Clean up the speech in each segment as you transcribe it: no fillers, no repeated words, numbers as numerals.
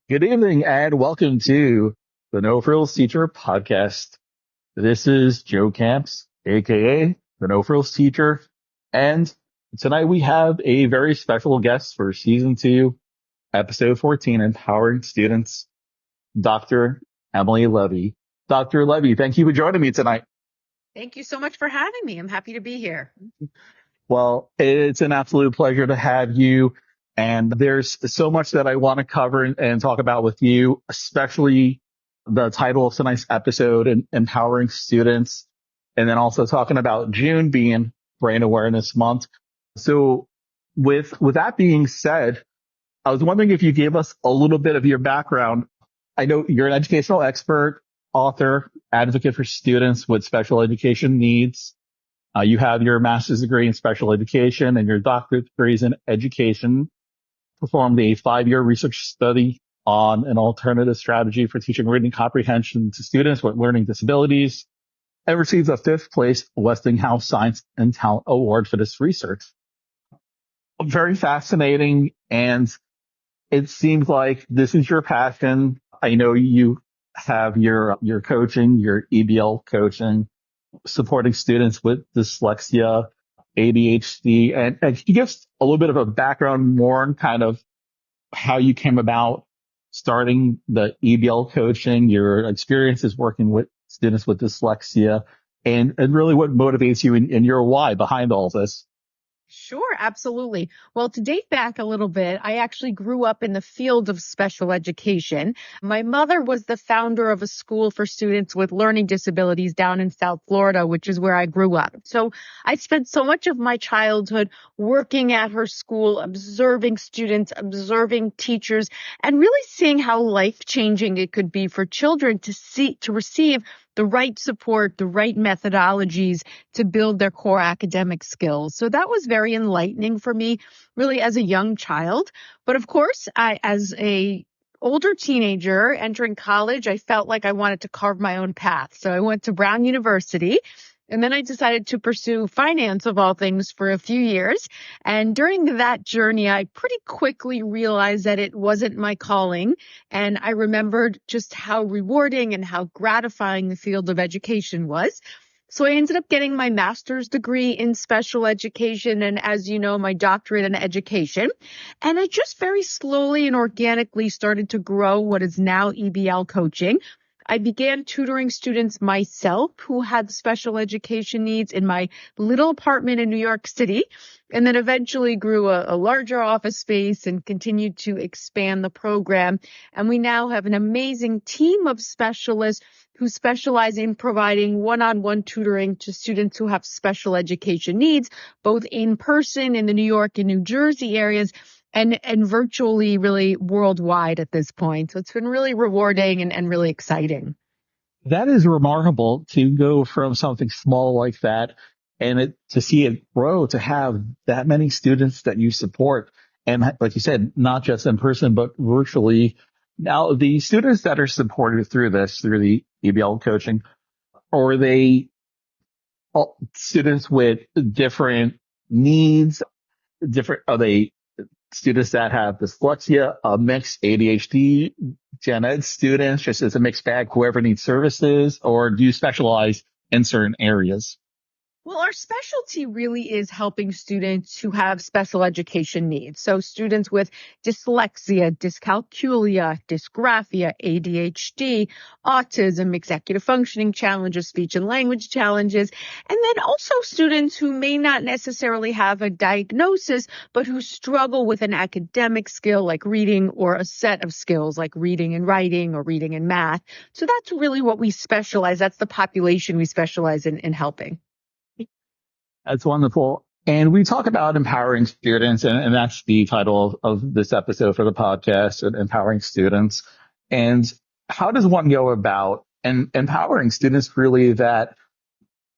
Good evening and welcome to the No-Frills Teacher Podcast. This is Joe Camps, aka the No-Frills Teacher, and tonight we have a very special guest for season 2, episode 14, Empowering Students, Dr. Emily Levy. Dr. Levy, thank you for joining me tonight. Thank you so much for having me. I'm happy to be here. Well, it's an absolute pleasure to have you. And there's so much that I want to cover and talk about with you, especially the title of tonight's episode, Empowering Students, and then also talking about June being Brain Awareness Month. So with that being said, I was wondering if you gave us a little bit of your background. I know you're an educational expert, author, advocate for students with special education needs. You have your master's degree in special education and your doctorate degrees in education. Performed a 5-year research study on an alternative strategy for teaching reading comprehension to students with learning disabilities, and received a 5th place Westinghouse Science and Talent Award for this research. Very fascinating, and it seems like this is your passion. I know you have your coaching, your EBL coaching, supporting students with dyslexia, ADHD, and can you give us a little bit of a background more on kind of how you came about starting the EBL coaching, your experiences working with students with dyslexia, and really what motivates you and your why behind all this? Sure, absolutely. Well, to date back a little bit, I actually grew up in the field of special education. My mother was the founder of a school for students with learning disabilities down in South Florida, which is where I grew up. So I spent so much of my childhood working at her school, observing students, observing teachers, and really seeing how life-changing it could be for children to receive the right support, the right methodologies to build their core academic skills. So that was very enlightening for me, really as a young child. But of course, as a older teenager entering college, I felt like I wanted to carve my own path. So I went to Brown University. And then I decided to pursue finance of all things for a few years. And during that journey, I pretty quickly realized that it wasn't my calling. And I remembered just how rewarding and how gratifying the field of education was. So I ended up getting my master's degree in special education and, as you know, my doctorate in education. And I just very slowly and organically started to grow what is now EBL coaching. I began tutoring students myself who had special education needs in my little apartment in New York City, and then eventually grew a larger office space and continued to expand the program. And we now have an amazing team of specialists who specialize in providing one-on-one tutoring to students who have special education needs, both in person in the New York and New Jersey areas, and virtually really worldwide at this point. So it's been really rewarding and really exciting. That is remarkable to go from something small like that and to see it grow, to have that many students that you support. And like you said, not just in person, but virtually. Now, the students that are supported through the EBL coaching, are they all students with different needs? Are they students that have dyslexia, a mixed ADHD, gen ed students, just as a mixed bag, whoever needs services, or do you specialize in certain areas? Well, our specialty really is helping students who have special education needs. So students with dyslexia, dyscalculia, dysgraphia, ADHD, autism, executive functioning challenges, speech and language challenges, and then also students who may not necessarily have a diagnosis, but who struggle with an academic skill like reading or a set of skills like reading and writing or reading and math. So that's really what we specialize. That's the population we specialize in helping. That's wonderful. And we talk about empowering students, and that's the title of this episode for the podcast, Empowering Students. And how does one go about empowering students really that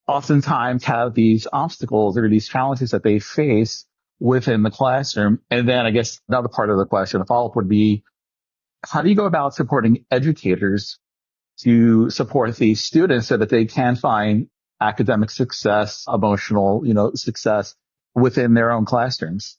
oftentimes have these obstacles or these challenges that they face within the classroom? And then I guess another part of the question, a follow-up would be, how do you go about supporting educators to support these students so that they can find academic success, emotional, success within their own classrooms?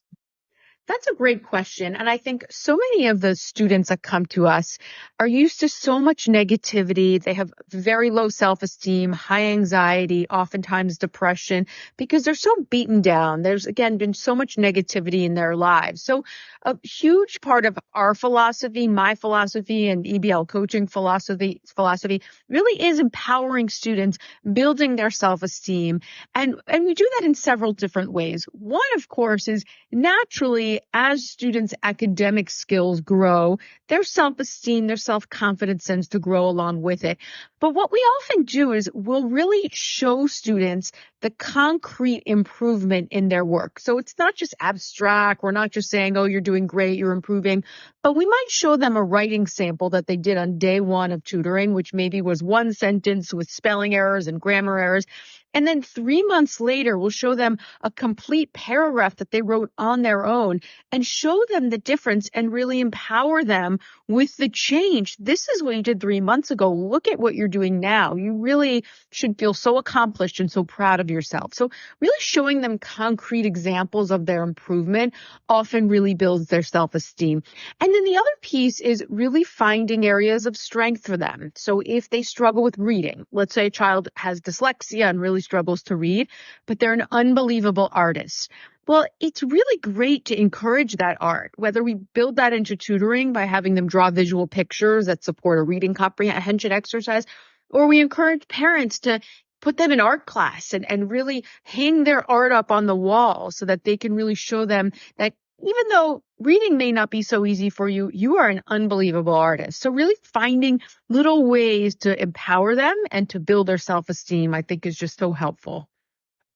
That's a great question. And I think so many of the students that come to us are used to so much negativity. They have very low self-esteem, high anxiety, oftentimes depression, because they're so beaten down. There's, again, been so much negativity in their lives. So a huge part of our philosophy, my philosophy, and EBL coaching philosophy really is empowering students, building their self-esteem. And we do that in several different ways. One, of course, is naturally, as students' academic skills grow, their self-esteem, their self-confidence tends to grow along with it. But what we often do is we'll really show students the concrete improvement in their work. So it's not just abstract. We're not just saying, oh, you're doing great, you're improving, but we might show them a writing sample that they did on day one of tutoring, which maybe was one sentence with spelling errors and grammar errors. And then 3 months later, we'll show them a complete paragraph that they wrote on their own and show them the difference and really empower them with the change. This is what you did 3 months ago. Look at what you're doing now. You really should feel so accomplished and so proud of yourself. So really showing them concrete examples of their improvement often really builds their self-esteem. And then the other piece is really finding areas of strength for them. So if they struggle with reading, let's say a child has dyslexia and really struggles to read, but they're an unbelievable artist. Well, it's really great to encourage that art, whether we build that into tutoring by having them draw visual pictures that support a reading comprehension exercise, or we encourage parents to put them in art class and really hang their art up on the wall so that they can really show them that even though reading may not be so easy for you, you are an unbelievable artist. So really finding little ways to empower them and to build their self-esteem, I think is just so helpful.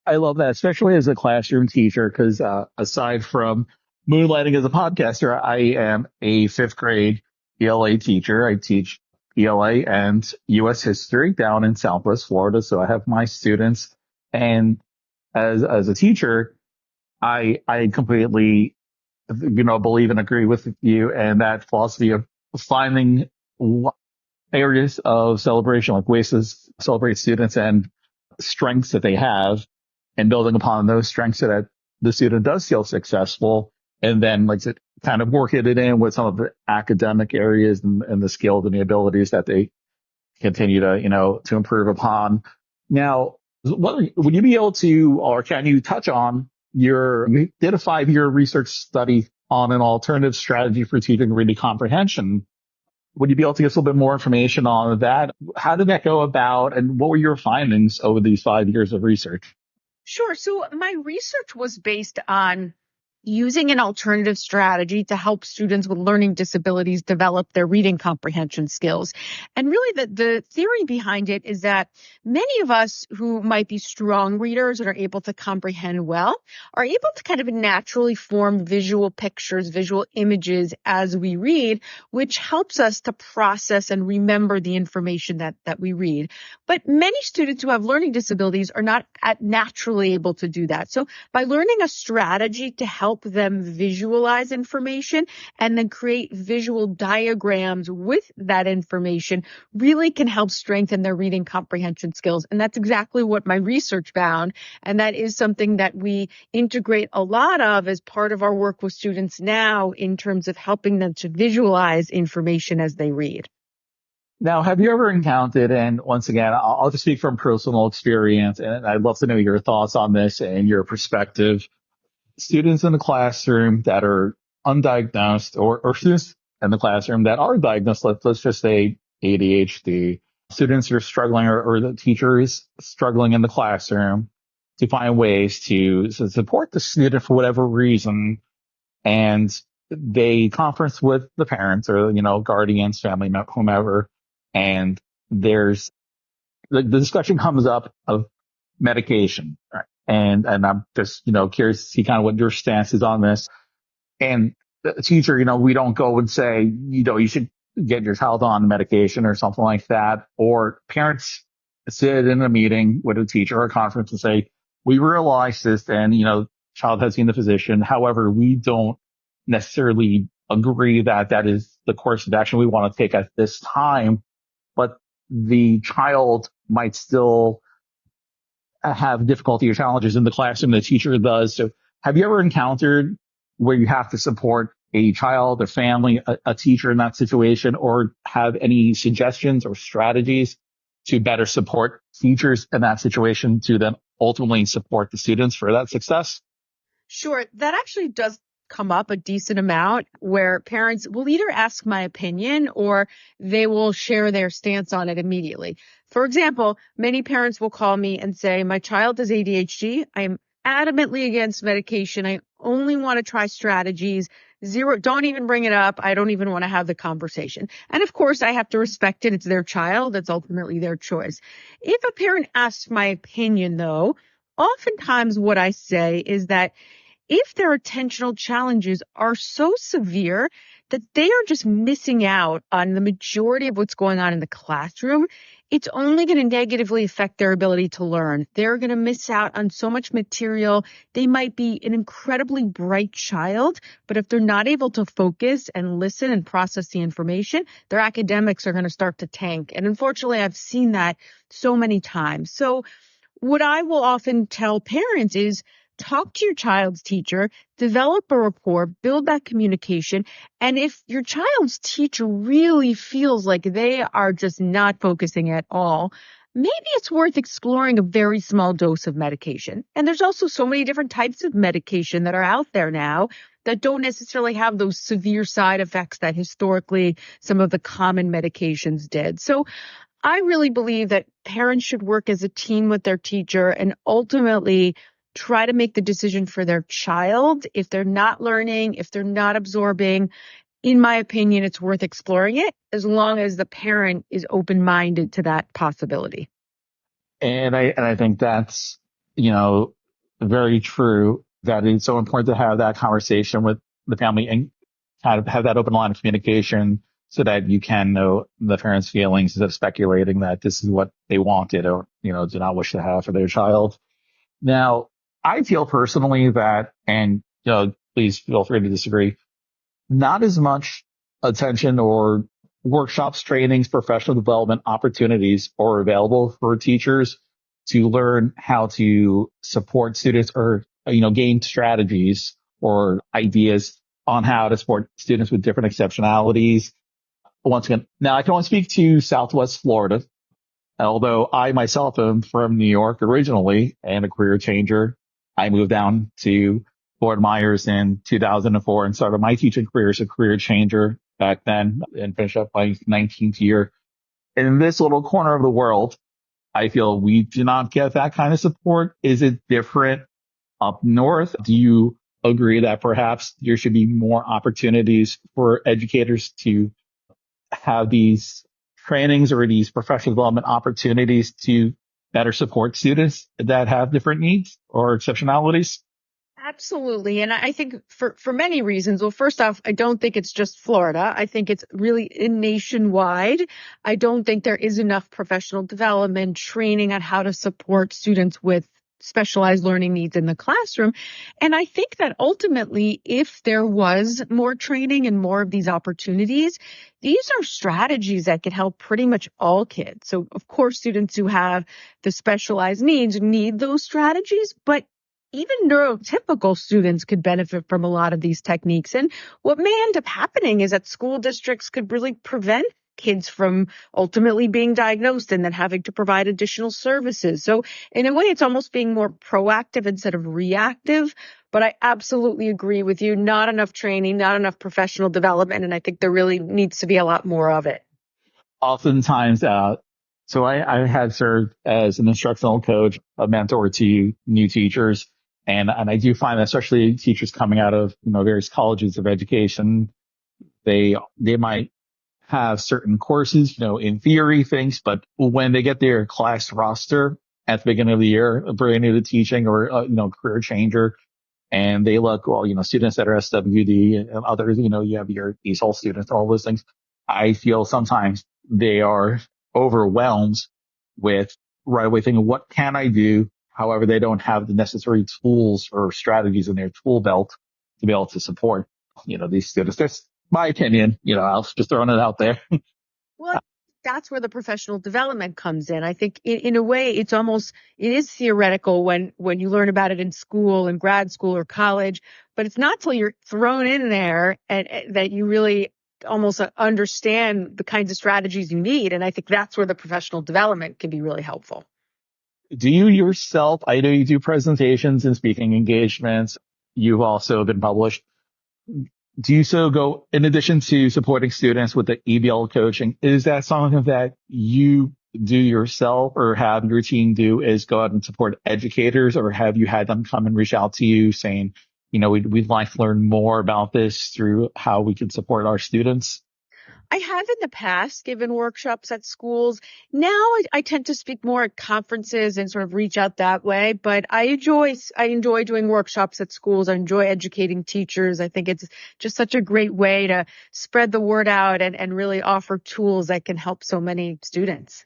I love that, especially as a classroom teacher, because aside from moonlighting as a podcaster, I am a fifth grade ELA teacher. I teach ELA and U.S. history down in Southwest Florida. So I have my students, and as a teacher, I completely believe and agree with you and that philosophy of finding areas of celebration, like ways to celebrate students and strengths that they have, and building upon those strengths so that the student does feel successful. And then, like, to kind of working it in with some of the academic areas and the skills and the abilities that they continue to, to improve upon. Now, would you be able to, or can you touch on you did a 5-year research study on an alternative strategy for teaching reading comprehension. Would you be able to give us a little bit more information on that? How did that go about, and what were your findings over these 5 years of research? Sure. So my research was based on using an alternative strategy to help students with learning disabilities develop their reading comprehension skills. And really the theory behind it is that many of us who might be strong readers and are able to comprehend well are able to kind of naturally form visual pictures, visual images as we read, which helps us to process and remember the information that we read. But many students who have learning disabilities are not naturally able to do that. So by learning a strategy to help them visualize information and then create visual diagrams with that information really can help strengthen their reading comprehension skills. And that's exactly what my research found. And that is something that we integrate a lot of as part of our work with students now in terms of helping them to visualize information as they read. Now, have you ever encountered, and once again, I'll just speak from personal experience, and I'd love to know your thoughts on this and your perspective, students in the classroom that are undiagnosed, or students in the classroom that are diagnosed, let's just say ADHD, students are struggling, or the teacher is struggling in the classroom to find ways to support the student for whatever reason, and they conference with the parents or, guardians, family, whomever, and there's the discussion comes up of medication. Right? And I'm just, curious to see kind of what your stance is on this. And the teacher, we don't go and say, you should get your child on medication or something like that. Or parents sit in a meeting with a teacher or a conference and say, we realize this, and, child has seen the physician. However, we don't necessarily agree that that is the course of action we want to take at this time, but the child might still have difficulty or challenges in the classroom. The teacher does. So have you ever encountered where you have to support a child, a family, a teacher in that situation, or have any suggestions or strategies to better support teachers in that situation to then ultimately support the students for that success? Sure. That actually does come up a decent amount where parents will either ask my opinion or they will share their stance on it immediately. For example, many parents will call me and say, my child has ADHD. I am adamantly against medication. I only want to try strategies. Zero, don't even bring it up. I don't even want to have the conversation. And of course, I have to respect it. It's their child. It's ultimately their choice. If a parent asks my opinion, though, oftentimes what I say is that if their attentional challenges are so severe that they are just missing out on the majority of what's going on in the classroom, it's only going to negatively affect their ability to learn. They're going to miss out on so much material. They might be an incredibly bright child, but if they're not able to focus and listen and process the information, their academics are going to start to tank. And unfortunately, I've seen that so many times. So what I will often tell parents is talk to your child's teacher, develop a rapport, build that communication. And if your child's teacher really feels like they are just not focusing at all, maybe it's worth exploring a very small dose of medication. And there's also so many different types of medication that are out there now that don't necessarily have those severe side effects that historically some of the common medications did. So I really believe that parents should work as a team with their teacher and ultimately try to make the decision for their child. If they're not learning, if they're not absorbing, in my opinion, it's worth exploring it as long as the parent is open-minded to that possibility. And I think that's, you know, very true, that it's so important to have that conversation with the family and kind of have that open line of communication so that you can know the parents' feelings instead of speculating that this is what they wanted or, do not wish to have for their child. Now, I feel personally that, and, please feel free to disagree, not as much attention or workshops, trainings, professional development opportunities are available for teachers to learn how to support students or, gain strategies or ideas on how to support students with different exceptionalities. Once again, now I can only speak to Southwest Florida, although I myself am from New York originally and a career changer. I moved down to Fort Myers in 2004 and started my teaching career as a career changer back then and finished up my 19th year. In this little corner of the world, I feel we do not get that kind of support. Is it different up north? Do you agree that perhaps there should be more opportunities for educators to have these trainings or these professional development opportunities to better support students that have different needs or exceptionalities? Absolutely. And I think for many reasons. Well, first off, I don't think it's just Florida. I think it's really nationwide. I don't think there is enough professional development training on how to support students with specialized learning needs in the classroom. And I think that ultimately, if there was more training and more of these opportunities, these are strategies that could help pretty much all kids. So of course, students who have the specialized needs need those strategies, but even neurotypical students could benefit from a lot of these techniques. And what may end up happening is that school districts could really prevent kids from ultimately being diagnosed and then having to provide additional services. So in a way, it's almost being more proactive instead of reactive. But I absolutely agree with you. Not enough training, not enough professional development. And I think there really needs to be a lot more of it. Oftentimes, so I have served as an instructional coach, a mentor to new teachers. And I do find that especially teachers coming out of, various colleges of education, they might have certain courses, in theory things, but when they get their class roster at the beginning of the year, brand new to teaching or, career changer, and they look, well, students that are SWD and others, you have your ESOL students, all those things. I feel sometimes they are overwhelmed with right away thinking, what can I do? However, they don't have the necessary tools or strategies in their tool belt to be able to support, these students. That's my opinion. I was just throwing it out there. Well, that's where the professional development comes in. I think in a way, it is theoretical when you learn about it in school and grad school or college, but it's not till you're thrown in there and that you really almost understand the kinds of strategies you need. And I think that's where the professional development can be really helpful. Do you yourself, I know you do presentations and speaking engagements. You've also been published. Do you so go, in addition to supporting students with the EBL coaching, is that something that you do yourself or have your team do, is go out and support educators, or have you had them come and reach out to you saying, we'd like to learn more about this through how we can support our students? I have in the past given workshops at schools. Now I tend to speak more at conferences and sort of reach out that way. But I enjoy doing workshops at schools. I enjoy educating teachers. I think it's just such a great way to spread the word out and really offer tools that can help so many students.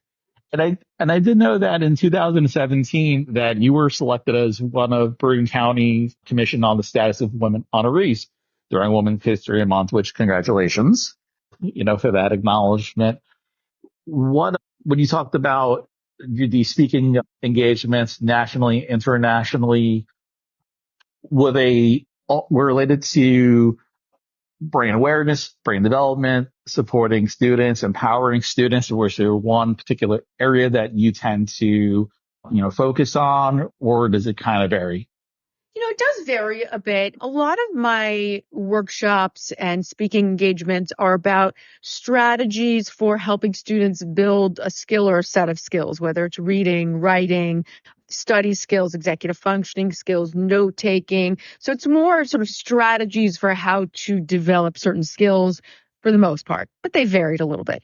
And I did know that in 2017 that you were selected as one of Bergen County's Commission on the Status of Women honorees during Women's History Month, which congratulations, for that acknowledgement. When you talked about the speaking engagements nationally, internationally, were related to brain awareness, brain development, supporting students, empowering students? Or was there one particular area that you tend to, focus on, or does it kind of vary? It does vary a bit. A lot of my workshops and speaking engagements are about strategies for helping students build a skill or a set of skills, whether it's reading, writing, study skills, executive functioning skills, note taking. So it's more sort of strategies for how to develop certain skills for the most part, but they varied a little bit.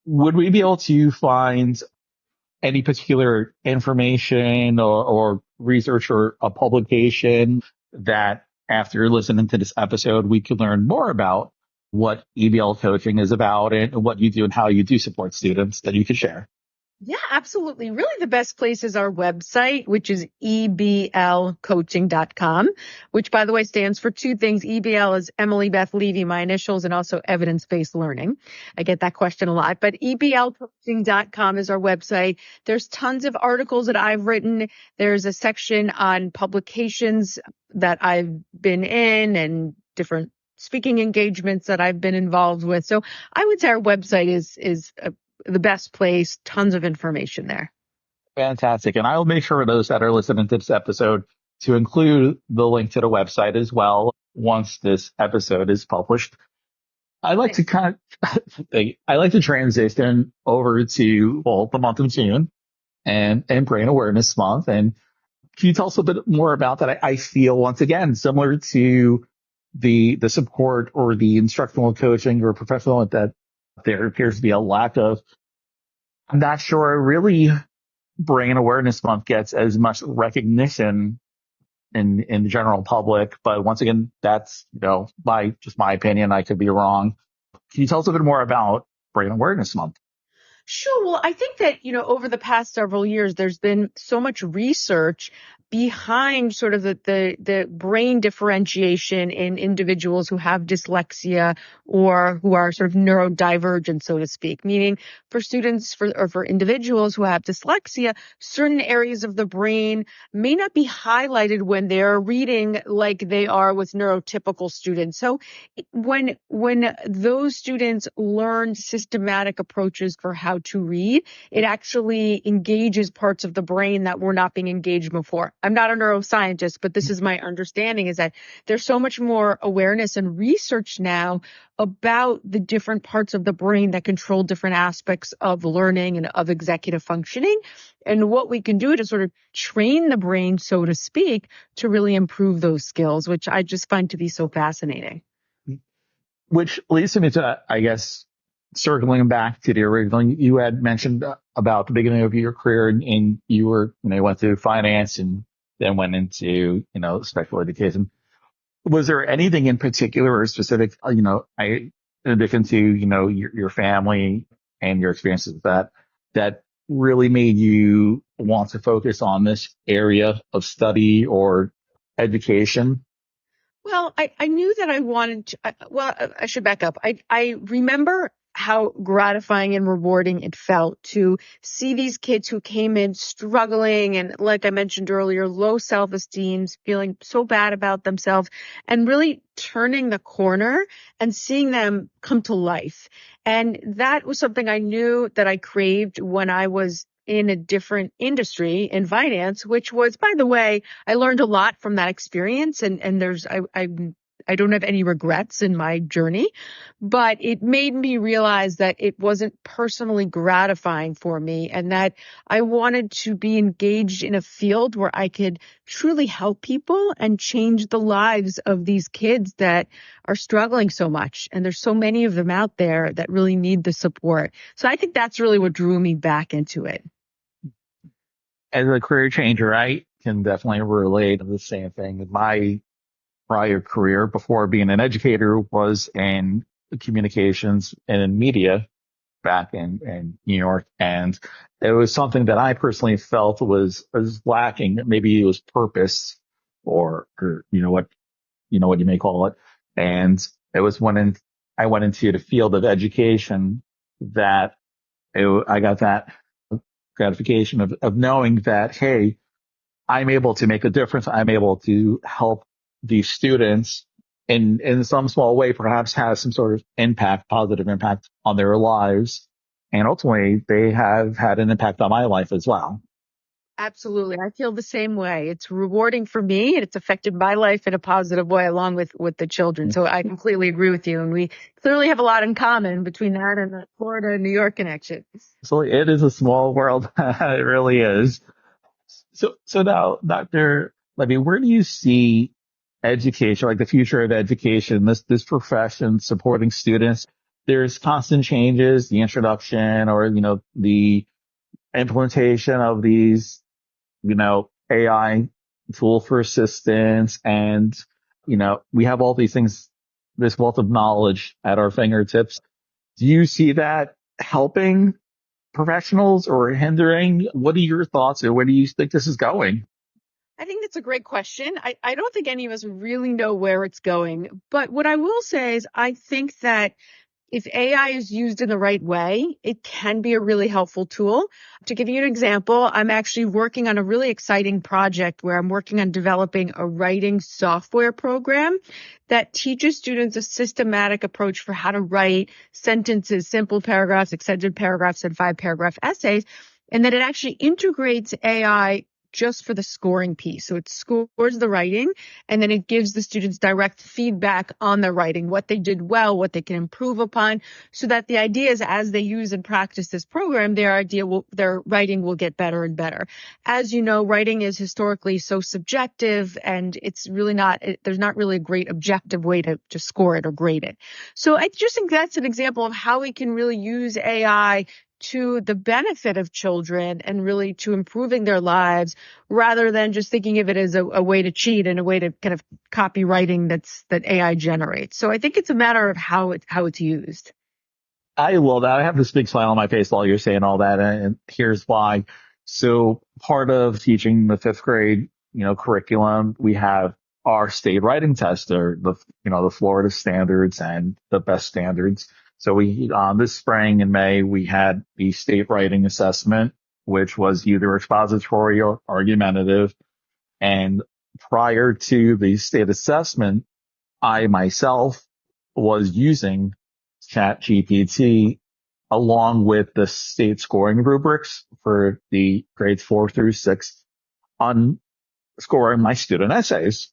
Would we be able to find any particular information or research or a publication that after listening to this episode, we could learn more about what EBL coaching is about and what you do and how you do support students that you could share? Yeah, absolutely. Really, the best place is our website, which is eblcoaching.com, which, by the way, stands for two things. EBL is Emily Beth Levy, my initials, and also evidence-based learning. I get that question a lot, but eblcoaching.com is our website. There's tons of articles that I've written. There's a section on publications that I've been in and different speaking engagements that I've been involved with. So I would say our website is the best place, tons of information there. Fantastic. And I'll make sure those that are listening to this episode to include the link to the website as well once this episode is published. I like to kind of, I like to transition over to, well, the month of June and Brain Awareness Month. And can you tell us a bit more about that? I feel once again, similar to the support or the instructional coaching or professional, that there appears to be a lack of. I'm not sure really Brain Awareness Month gets as much recognition in the general public. But once again, that's, my opinion. I could be wrong. Can you tell us a bit more about Brain Awareness Month? Sure. Well, I think that, over the past several years, there's been so much research behind sort of the brain differentiation in individuals who have dyslexia or who are sort of neurodivergent, so to speak, meaning for students or for individuals who have dyslexia, certain areas of the brain may not be highlighted when they're reading like they are with neurotypical students. So when those students learn systematic approaches for how to read, it actually engages parts of the brain that were not being engaged before. I'm not a neuroscientist, but this is my understanding, is that there's so much more awareness and research now about the different parts of the brain that control different aspects of learning and of executive functioning, and what we can do to sort of train the brain, so to speak, to really improve those skills, which I just find to be so fascinating. Which leads me to, I guess, circling back to the original, you had mentioned about the beginning of your career and you were, went through finance and then went into, special education. Was there anything in particular or specific, in addition to, your family and your experiences that really made you want to focus on this area of study or education? Well, I knew that I wanted to, I should back up. I remember how gratifying and rewarding it felt to see these kids who came in struggling and, like I mentioned earlier, low self-esteem, feeling so bad about themselves, and really turning the corner and seeing them come to life. And that was something I knew that I craved when I was in a different industry in finance, which was, by the way, I learned a lot from that experience, and I don't have any regrets in my journey, but it made me realize that it wasn't personally gratifying for me and that I wanted to be engaged in a field where I could truly help people and change the lives of these kids that are struggling so much. And there's so many of them out there that really need the support. So I think that's really what drew me back into it. As a career changer, I can definitely relate to the same thing. My prior career before being an educator was in communications and in media back in New York. And it was something that I personally felt was lacking. Maybe it was purpose or what you may call it. And it was I went into the field of education that I got that gratification of knowing that, hey, I'm able to make a difference. I'm able to help these students in some small way, perhaps have some sort of impact, positive impact on their lives. And ultimately they have had an impact on my life as well. Absolutely. I feel the same way. It's rewarding for me and it's affected my life in a positive way along with the children. So I completely agree with you. And we clearly have a lot in common between that and the Florida, New York connection. So it is a small world. It really is. So now, Dr. Levy, where do you see education, like the future of education, this profession supporting students? There's constant changes, the introduction or, the implementation of these, AI tool for assistance. And, we have all these things, this wealth of knowledge at our fingertips. Do you see that helping professionals or hindering? What are your thoughts or where do you think this is going? I think that's a great question. I don't think any of us really know where it's going. But what I will say is I think that if AI is used in the right way, it can be a really helpful tool. To give you an example, I'm actually working on a really exciting project where I'm working on developing a writing software program that teaches students a systematic approach for how to write sentences, simple paragraphs, extended paragraphs, and 5-paragraph essays, and that it actually integrates AI just for the scoring piece. So it scores the writing and then it gives the students direct feedback on their writing, what they did well, what they can improve upon, so that the idea is as they use and practice this program, their writing will get better and better. As you know, writing is historically so subjective and it's really there's not really a great objective way to score it or grade it. So I just think that's an example of how we can really use AI to the benefit of children and really to improving their lives rather than just thinking of it as a way to cheat and a way to kind of copy writing that AI generates. So I think it's a matter of how it's used. I love that. I have this big smile on my face while you're saying all that. And here's why. So part of teaching the fifth grade, curriculum, we have our state writing test or the Florida standards and the best standards. So this spring in May, we had the state writing assessment, which was either expository or argumentative. And prior to the state assessment, I myself was using ChatGPT along with the state scoring rubrics for the grades 4 through 6 on scoring my student essays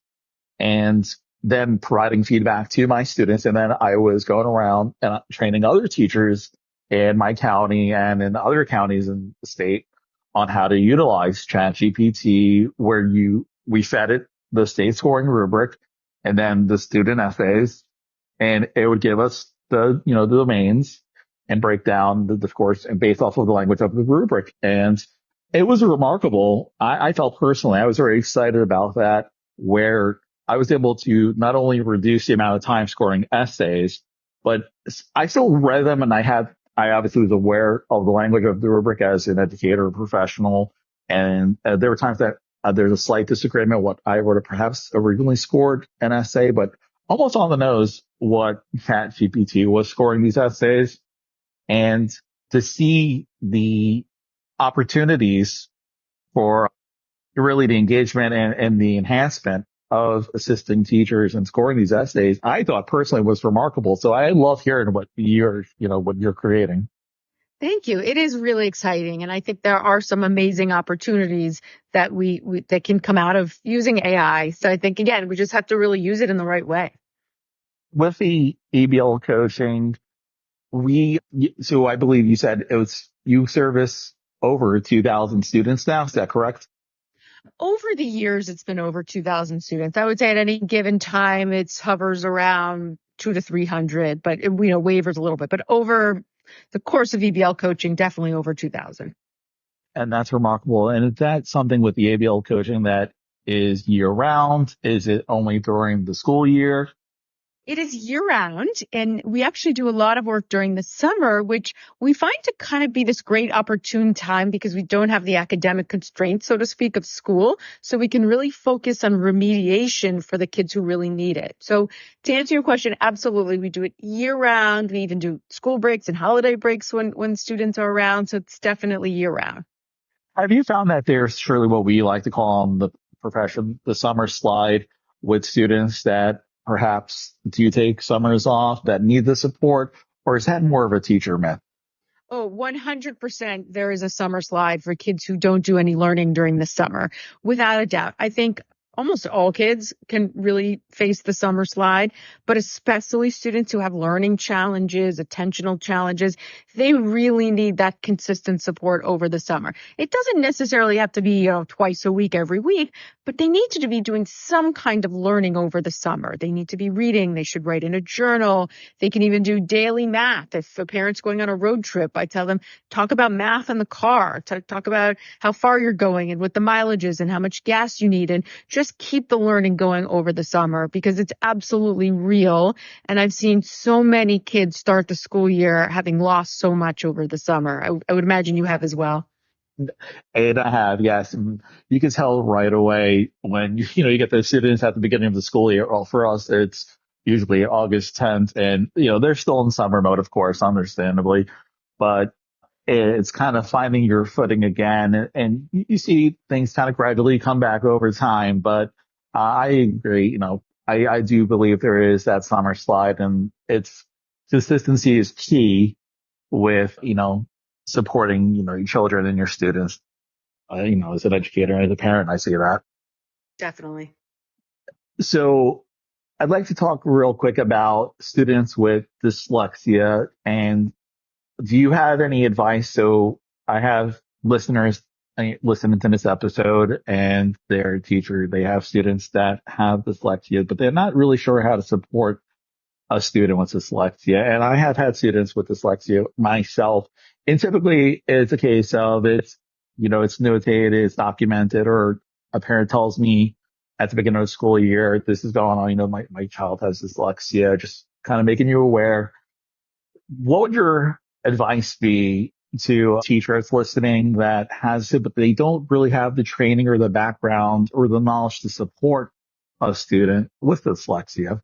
and then providing feedback to my students. And then I was going around and training other teachers in my county and in other counties in the state on how to utilize ChatGPT, where we fed it the state scoring rubric and then the student essays, and it would give us the domains and break down the course and based off of the language of the rubric. And it was remarkable. I felt personally, I was very excited about that, where I was able to not only reduce the amount of time scoring essays, but I still read them and I obviously was aware of the language of the rubric as an educator or professional. And there were times that there's a slight disagreement what I would have perhaps originally scored an essay, but almost on the nose what ChatGPT was scoring these essays. and to see the opportunities for really the engagement and the enhancement of assisting teachers and scoring these essays, I thought personally was remarkable. So I love hearing what you're creating. Thank you. It is really exciting. And I think there are some amazing opportunities that that can come out of using AI. So I think, again, we just have to really use it in the right way. With the EBL coaching, so I believe you said you service over 2,000 students now. Is that correct? Over the years, it's been over 2,000 students. I would say at any given time, it hovers around 200 to 300, but wavers a little bit. But over the course of EBL coaching, definitely over 2,000. And that's remarkable. And is that something with the ABL coaching that is year round? Is it only during the school year? It is year round, and we actually do a lot of work during the summer, which we find to kind of be this great opportune time because we don't have the academic constraints, so to speak, of school. So we can really focus on remediation for the kids who really need it. So to answer your question, absolutely. We do it year round. We even do school breaks and holiday breaks when students are around. So it's definitely year round. Have you found that there's surely what we like to call in the profession, the summer slide with students that perhaps do take summers off that need the support, or is that more of a teacher myth? Oh, 100% there is a summer slide for kids who don't do any learning during the summer. Without a doubt. I think almost all kids can really face the summer slide, but especially students who have learning challenges, attentional challenges, they really need that consistent support over the summer. It doesn't necessarily have to be, twice a week, every week, but they need to be doing some kind of learning over the summer. They need to be reading. They should write in a journal. They can even do daily math. If a parent's going on a road trip, I tell them, talk about math in the car, talk about how far you're going and what the mileage is and how much gas you need, and just keep the learning going over the summer because it's absolutely real. And I've seen so many kids start the school year having lost so much over the summer. I would imagine you have as well. And I have, yes. And you can tell right away when you get the students at the beginning of the school year. Well, for us, it's usually August 10th, and they're still in summer mode, of course, understandably, but it's kind of finding your footing again, and you see things kind of gradually come back over time. But I agree, I do believe there is that summer slide, and it's consistency is key with supporting your children and your students. As an educator and as a parent, I see that. Definitely. So I'd like to talk real quick about students with dyslexia. And do you have any advice? So I have listeners listening to this episode, and their teacher, they have students that have dyslexia, but they're not really sure how to support a student with dyslexia. And I have had students with dyslexia myself. And typically it's a case of it's notated, it's documented, or a parent tells me at the beginning of the school year, this is going on, my child has dyslexia, just kind of making you aware. What would your advice be to a teacher that's listening that has it, but they don't really have the training or the background or the knowledge to support a student with dyslexia?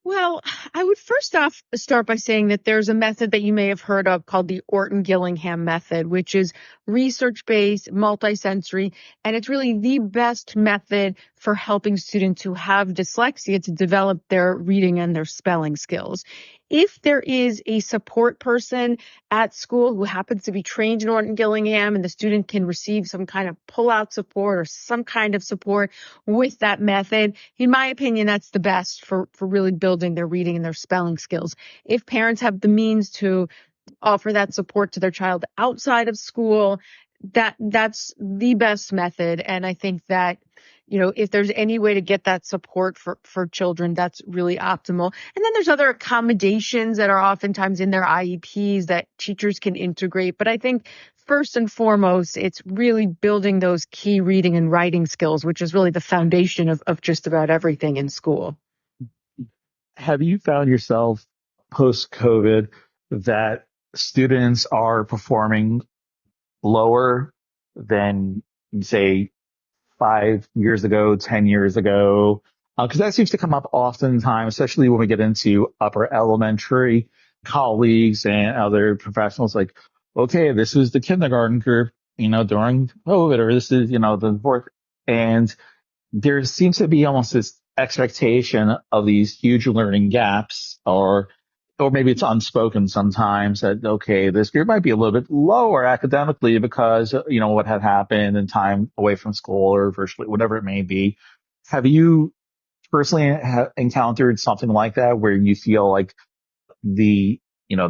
Well, I would first off start by saying that there's a method that you may have heard of called the Orton-Gillingham method, which is research-based, multisensory, and it's really the best method for helping students who have dyslexia to develop their reading and their spelling skills. If there is a support person at school who happens to be trained in Orton-Gillingham and the student can receive some kind of pull-out support or some kind of support with that method, in my opinion, that's the best for really building their reading and their spelling skills. If parents have the means to offer that support to their child outside of school, that's the best method. And I think that, if there's any way to get that support for children, that's really optimal. And then there's other accommodations that are oftentimes in their IEPs that teachers can integrate. But I think first and foremost, it's really building those key reading and writing skills, which is really the foundation of just about everything in school. Have you found yourself post COVID that students are performing lower than, say, 5 years ago, 10 years ago? Because that seems to come up oftentimes, especially when we get into upper elementary. colleagues and other professionals like, okay, this is the kindergarten group, during COVID, or this is, the fourth. And there seems to be almost this expectation of these huge learning gaps, or maybe it's unspoken sometimes that, okay, this group might be a little bit lower academically because, what had happened in time away from school or virtually, whatever it may be. Have you personally encountered something like that where you feel like the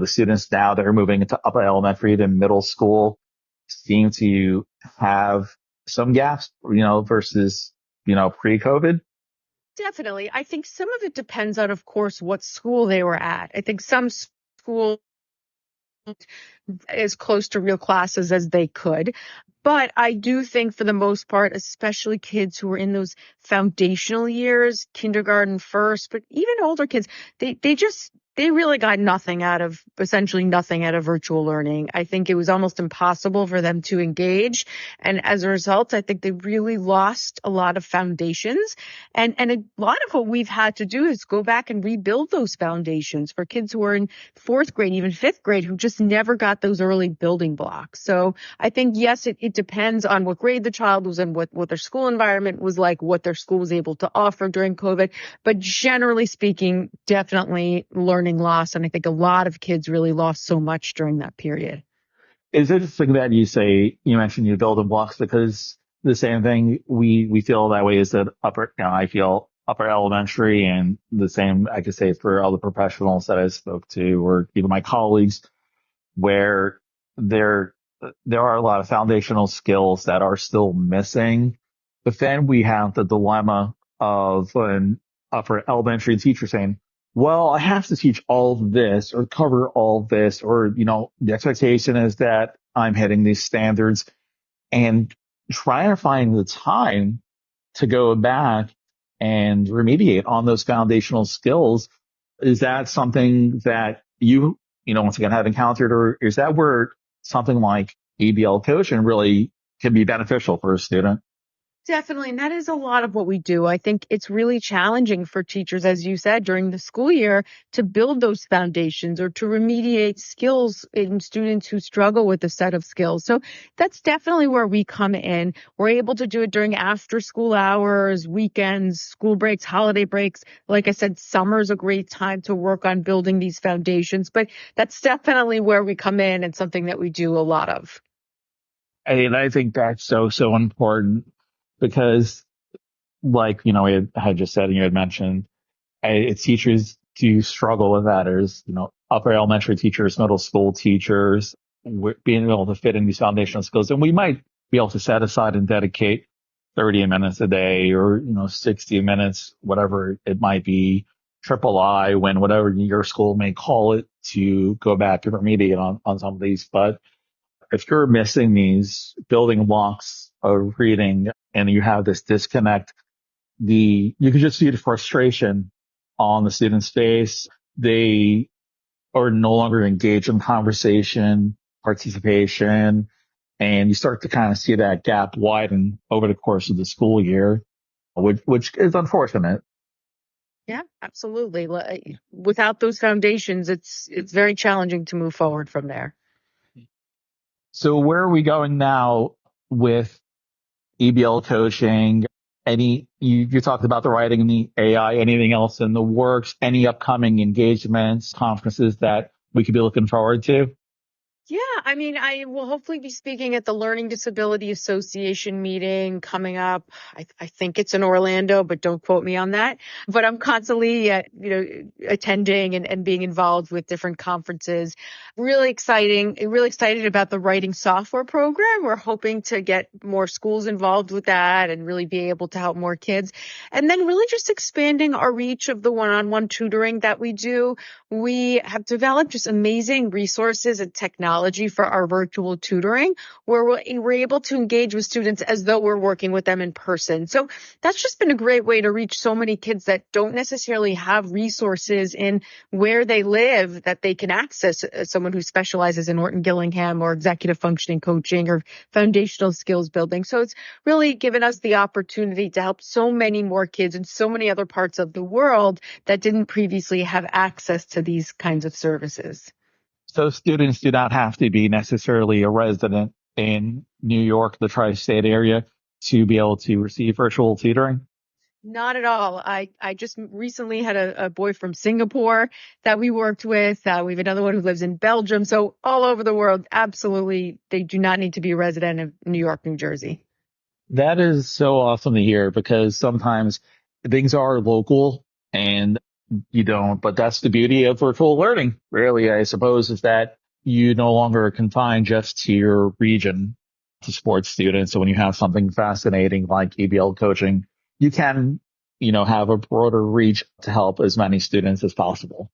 students now that are moving into upper elementary to middle school seem to have some gaps, versus, pre-COVID? Definitely. I think some of it depends on, of course, what school they were at. I think some schools as close to real classes as they could. But I do think for the most part, especially kids who are in those foundational years, kindergarten first, but even older kids, they really got essentially nothing out of virtual learning. I think it was almost impossible for them to engage. And as a result, I think they really lost a lot of foundations. And a lot of what we've had to do is go back and rebuild those foundations for kids who are in fourth grade, even fifth grade, who just never got those early building blocks. So I think, yes, it depends on what grade the child was in, what their school environment was like, what their school was able to offer during COVID. But generally speaking, definitely learning loss. And I think a lot of kids really lost so much during that period. It's interesting that you mentioned your building blocks, because the same thing we feel that way is that I feel upper elementary, and the same I could say for all the professionals that I spoke to, or even my colleagues, where there there are a lot of foundational skills that are still missing. But then we have the dilemma of an upper elementary teacher saying, well, I have to teach all of this or cover all of this, or, the expectation is that I'm hitting these standards, and trying to find the time to go back and remediate on those foundational skills. Is that something that once again have encountered, or is that where something like ABL coaching really can be beneficial for a student? Definitely. And that is a lot of what we do. I think it's really challenging for teachers, as you said, during the school year to build those foundations or to remediate skills in students who struggle with a set of skills. So that's definitely where we come in. We're able to do it during after school hours, weekends, school breaks, holiday breaks. Like I said, summer's a great time to work on building these foundations, but that's definitely where we come in and something that we do a lot of. And I think that's so important, because, like, I had just said, and you had mentioned, teachers do struggle with that. There's, upper elementary teachers, middle school teachers, being able to fit in these foundational skills. And we might be able to set aside and dedicate 30 minutes a day, or, 60 minutes, whatever it might be, triple I, when whatever your school may call it, to go back and remediate on some of these. But if you're missing these building blocks of reading and you have this disconnect, you can just see the frustration on the student's face. They are no longer engaged in conversation, participation, and you start to kind of see that gap widen over the course of the school year, which is unfortunate. Yeah, absolutely. Without those foundations, it's very challenging to move forward from there. So where are we going now with EBL coaching? You talked about the writing and the AI, anything else in the works, any upcoming engagements, conferences that we could be looking forward to? Yeah, I mean, I will hopefully be speaking at the Learning Disability Association meeting coming up. I think it's in Orlando, but don't quote me on that. But I'm constantly, attending and being involved with different conferences. Really exciting, really excited about the writing software program. We're hoping to get more schools involved with that and really be able to help more kids. And then really just expanding our reach of the one-on-one tutoring that we do. We have developed just amazing resources and technology for our virtual tutoring, where we're able to engage with students as though we're working with them in person. So that's just been a great way to reach so many kids that don't necessarily have resources in where they live that they can access. Someone who specializes in Orton Gillingham or executive functioning coaching or foundational skills building. So it's really given us the opportunity to help so many more kids in so many other parts of the world that didn't previously have access to these kinds of services. So students do not have to be necessarily a resident in New York, the tri-state area, to be able to receive virtual tutoring. Not at all. I just recently had a boy from Singapore that we worked with. We have another one who lives in Belgium. So all over the world, absolutely, they do not need to be a resident of New York, New Jersey. That is so awesome to hear because sometimes things are local and you don't, but that's the beauty of virtual learning, really, I suppose, is that you no longer are confined just to your region to support students. So when you have something fascinating like EBL coaching, you can, have a broader reach to help as many students as possible.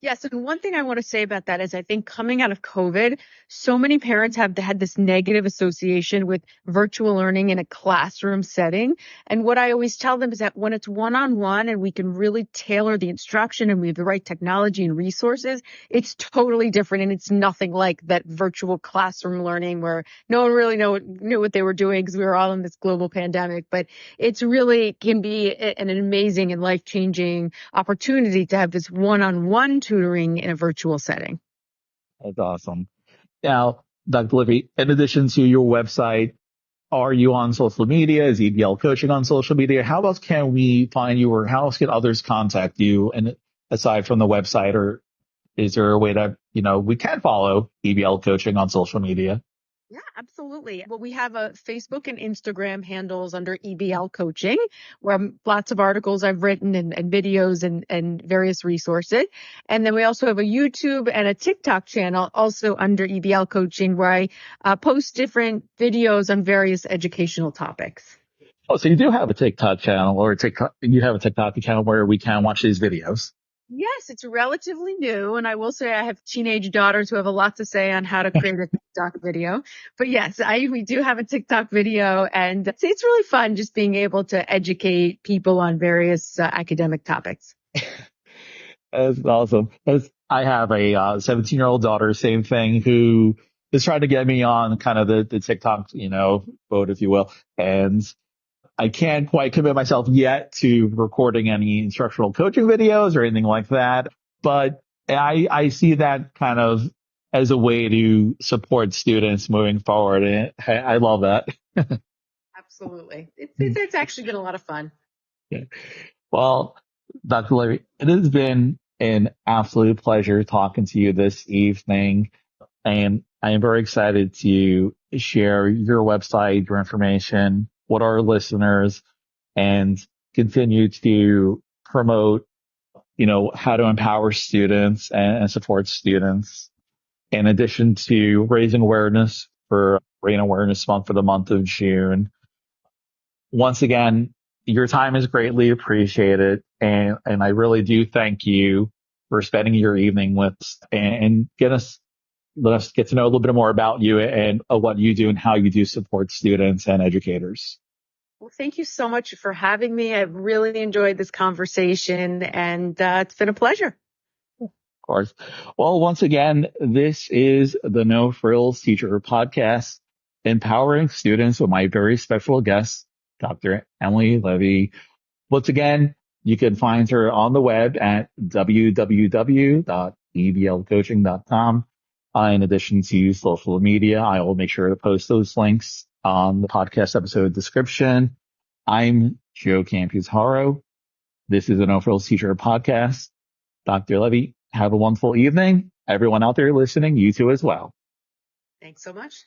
Yes, and one thing I want to say about that is I think coming out of COVID, so many parents have had this negative association with virtual learning in a classroom setting. And what I always tell them is that when it's one-on-one and we can really tailor the instruction and we have the right technology and resources, it's totally different. And it's nothing like that virtual classroom learning where no one really knew what they were doing because we were all in this global pandemic. But it's really can be an amazing and life-changing opportunity to have this one-on-one tutoring in a virtual setting. That's awesome. Now, Dr. Levy, in addition to your website, are you on social media? Is EBL coaching on social media? How else can we find you or how else can others contact you? And aside from the website, or is there a way that, we can follow EBL coaching on social media? Yeah, absolutely. Well, we have a Facebook and Instagram handles under EBL Coaching, where lots of articles I've written and videos and various resources. And then we also have a YouTube and a TikTok channel also under EBL Coaching, where I post different videos on various educational topics. Oh, so you do have a TikTok channel you have a TikTok account where we can watch these videos. Yes, it's relatively new. And I will say I have teenage daughters who have a lot to say on how to create a TikTok video. But yes, we do have a TikTok video and it's really fun just being able to educate people on various academic topics. That's awesome. I have a 17-year-old daughter, same thing, who is trying to get me on kind of the TikTok, boat, if you will. And I can't quite commit myself yet to recording any instructional coaching videos or anything like that. But I see that kind of as a way to support students moving forward. And I love that. Absolutely. It's actually been a lot of fun. Yeah. Well, Dr. Levy, it has been an absolute pleasure talking to you this evening. And I am very excited to share your website, your information with our listeners and continue to promote, how to empower students and support students. In addition to raising awareness for Brain Awareness Month for the month of June. Once again, your time is greatly appreciated. And I really do thank you for spending your evening with us and let us get to know a little bit more about you and what you do and how you do support students and educators. Well, thank you so much for having me. I've really enjoyed this conversation and it's been a pleasure. Of course. Well, once again, this is the No Frills Teacher Podcast, empowering students with my very special guest, Dr. Emily Levy. Once again, you can find her on the web at www.eblcoaching.com. In addition to social media, I will make sure to post those links on the podcast episode description. I'm Joe Campuzaro. This is a No Frills Teacher Podcast. Dr. Levy, have a wonderful evening. Everyone out there listening, you too as well. Thanks so much.